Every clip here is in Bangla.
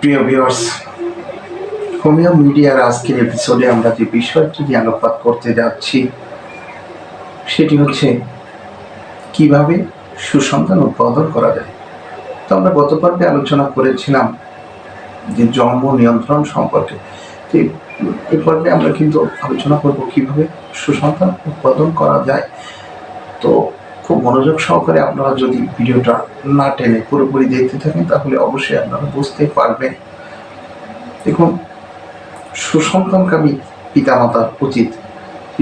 প্রিয় ভিউয়ার্স, হোমিও মিডিয়ার আজকের এপিসোডে আমরা যে বিষয়টি নিয়ে আলোকপাত করতে যাচ্ছি সেটি হচ্ছে কিভাবে সুসন্তান উৎপাদন করা যায়। তো আমরা গত পর্বে আলোচনা করেছিলাম যে জন্ম নিয়ন্ত্রণ সম্পর্কে। তো এই পর্বে আমরা কিন্তু আলোচনা করব কিভাবে সুসন্তান উৎপাদন করা যায়। তো খুব মনোযোগ সহকারে আপনারা যদি ভিডিওটা না টেনে পুরোপুরি দেখতে থাকেন তাহলে অবশ্যই আপনারা বুঝতে পারবেন। দেখুন, সুসন্তানকামী পিতামাতার উচিত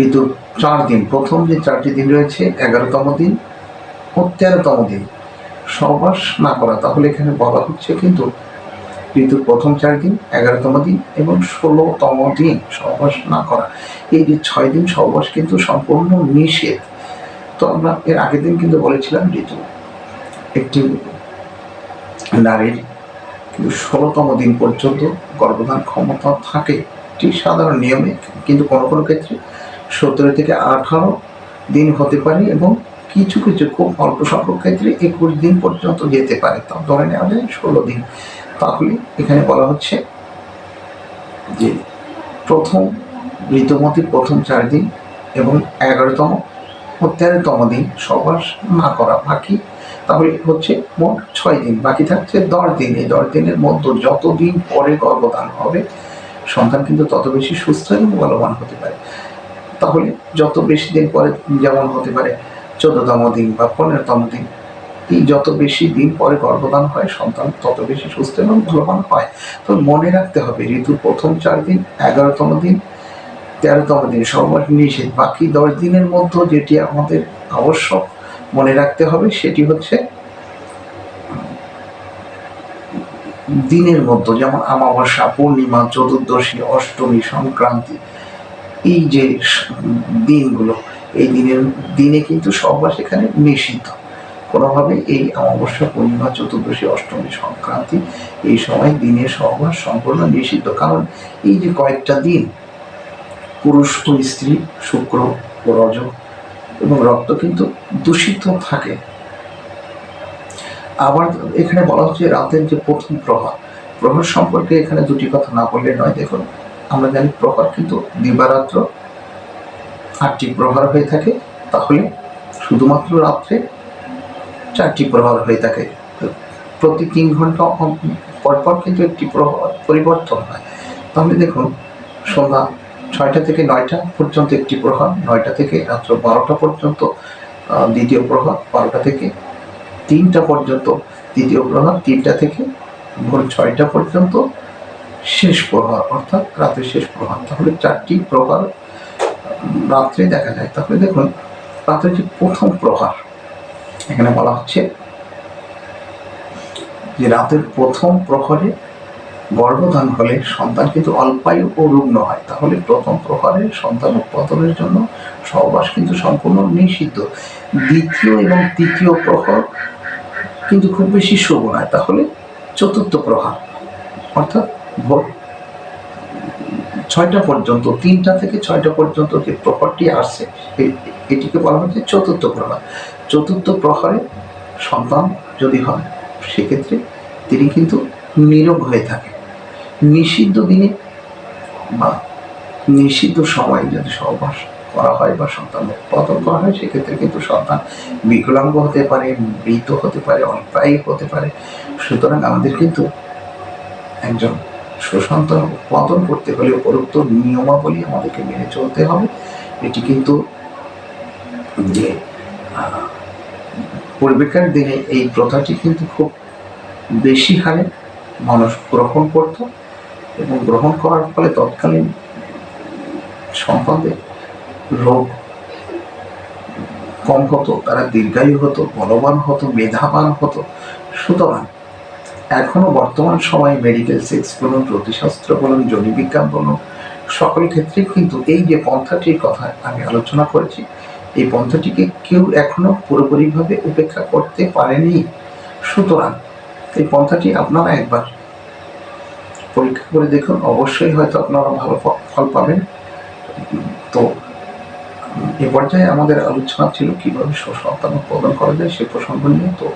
ঋতুর 4 দিন, প্রথম যে 4টি দিন রয়েছে 11তম দিন ও 13তম দিন সহবাস না করা। তাহলে এখানে বলা হচ্ছে কিন্তু ঋতুর প্রথম 4 দিন, 11তম দিন এবং 16তম দিন সহবাস না করা। এই যে 6 দিন সহবাস কিন্তু সম্পূর্ণ নিষেধ। তো আমরা এর আগের দিন কিন্তু বলেছিলাম ঋতু একটি নারীর কিন্তু 16তম দিন পর্যন্ত গর্ভধারণ ক্ষমতা থাকে, এটি সাধারণ নিয়মে, কিন্তু কোনো কোনো ক্ষেত্রে 17 থেকে 18 দিন হতে পারে এবং কিছু কিছু খুব অল্প সংখ্যক ক্ষেত্রে 21 দিন পর্যন্ত যেতে পারে। তা ধরে নেওয়া যায় 16 দিন। তাহলে এখানে বলা হচ্ছে যে প্রথম ঋতুমতির প্রথম 4 দিন এবং 11তম ও 13তম দিন সহবাস না করা, বাকি তাহলে হচ্ছে মোট 6 দিন, বাকি থাকছে 10 দিন। এই 10 দিনের মধ্যে যত দিন পরে গর্ভধান হবে সন্তান কিন্তু তত বেশি সুস্থ এবং বলবান হতে পারে। তাহলে যত বেশি দিন পরে, যেমন হতে পারে 14তম দিন বা 15তম দিন, এই যত বেশি দিন পরে গর্ভধান হয় সন্তান তত বেশি সুস্থ এবং বলবান হয়। তো মনে রাখতে হবে ঋতুর প্রথম 4 দিন, 11তম দিন, 13তম দিন সহবাস নিষেধ। বাকি 10 দিনের মধ্যে যেটি আমাদের আবশ্যক মনে রাখতে হবে সেটি হচ্ছে দিনের মধ্যে, যেমন অমাবস্যা, পূর্ণিমা, চতুর্দশী, অষ্টমী, সংক্রান্তি, এই যে দিনগুলো, এই দিনে কিন্তু সহবাস এখানে নিষিদ্ধ। কোনোভাবে এই অমাবস্যা, পূর্ণিমা, চতুর্দশী, অষ্টমী, সংক্রান্তি এই সময় দিনের সহবাস সম্পূর্ণ নিষিদ্ধ। কারণ এই যে কয়েকটা দিন পুরুষ ও স্ত্রী, শুক্র ও রজ এবং রক্ত কিন্তু দূষিত থাকে। আবার এখানে বলা হচ্ছে রাতের যে প্রথম প্রহর সম্পর্কে এখানে দুটি কথা না বললে নয়। দেখুন, আমরা জানি প্রহর কিন্তু দিবারাত্র 8টি প্রহর হয়ে থাকে, তাহলে শুধুমাত্র রাত্রে 4টি প্রহর হয়ে থাকে। প্রতি 3 ঘন্টা পরপর কিন্তু একটি প্রহর পরিবর্তন হয়। তাহলে দেখুন, সন্ধ্যা 6টা থেকে 9টা পর্যন্ত একটি প্রহর, 9টা থেকে রাত্র 12টা পর্যন্ত দ্বিতীয় প্রহর, 12টা থেকে 3টা পর্যন্ত দ্বিতীয় প্রহর, 3টা থেকে ভোর 6টা পর্যন্ত শেষ প্রহর, অর্থাৎ রাতের শেষ প্রহর। তাহলে 4টি প্রহর রাত্রে দেখা যায়। তাহলে দেখুন, রাতের যে প্রথম প্রহর এখানে বলা হচ্ছে যে রাতের প্রথম প্রহরে গর্ভধান হলে সন্তান কিন্তু অল্পায়ু ও রুগ্ন হয়। তাহলে প্রথম প্রহরে সন্তান উৎপাদনের জন্য সহবাস কিন্তু সম্পূর্ণ নিষিদ্ধ। দ্বিতীয় এবং তৃতীয় প্রহর কিন্তু খুব বেশি শুভ নয়। তাহলে চতুর্থ প্রহর, অর্থাৎ ভোর 6টা পর্যন্ত, 3টা থেকে 6টা পর্যন্ত যে প্রহরটি আসছে এটিকে বলা হচ্ছে চতুর্থ প্রহর। চতুর্থ প্রহরে সন্তান যদি হয় সেক্ষেত্রে তিনি কিন্তু নীরব হয়ে থাকে। নিষিদ্ধ দিনে বা নিষিদ্ধ সময়ে যদি সহবাস করা হয় বা সন্তান উৎপাদন করা হয় সেক্ষেত্রে কিন্তু সন্তান বিকলাঙ্গ হতে পারে, মৃত হতে পারে, অল্পায়ু হতে পারে। সুতরাং আমাদের কিন্তু একজন সুসন্তান উৎপাদন করতে হলে উপরোক্ত নিয়মাবলী আমাদেরকে মেনে চলতে হবে। এটি কিন্তু যে পূর্বেকার দিনে এই প্রথাটি কিন্তু খুব বেশি হারে মানুষ গ্রহণ করত এবং গ্রহণ করার ফলে তৎকালীন সন্তানদের রোগ কম হতো, তারা দীর্ঘায়ু হতো, বলবান হতো, মেধাবান হতো। সুতরাং এখনো বর্তমান সময়ে মেডিকেল সেক্স বলুন, জ্যোতিষশাস্ত্র বলুন, জৈবিজ্ঞান বলুন, সকল ক্ষেত্রে কিন্তু এই যে পন্থাটির কথা আমি আলোচনা করেছি, এই পন্থাটিকে কেউ এখনো পুরোপুরিভাবে উপেক্ষা করতে পারেনি। সুতরাং এই পন্থাটি আপনারা একবার পরীক্ষা করে দেখুন, অবশ্যই হয়তো আপনারা ভালো ফল পাবেন। তো এ পর্যায়ে আমাদের আলোচনা ছিল কিভাবে সুসন্তান উৎপাদন করা যায় সে প্রসঙ্গ নিয়ে। তো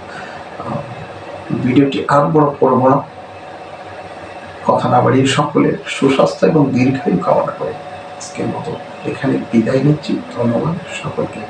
ভিডিওটি আর বড় করব না, কথা না বাড়িয়ে সকলের সুস্বাস্থ্য এবং দীর্ঘায়ু কামনা করে আজকের মতো এখানে বিদায় নিচ্ছি। ধন্যবাদ সকলকে।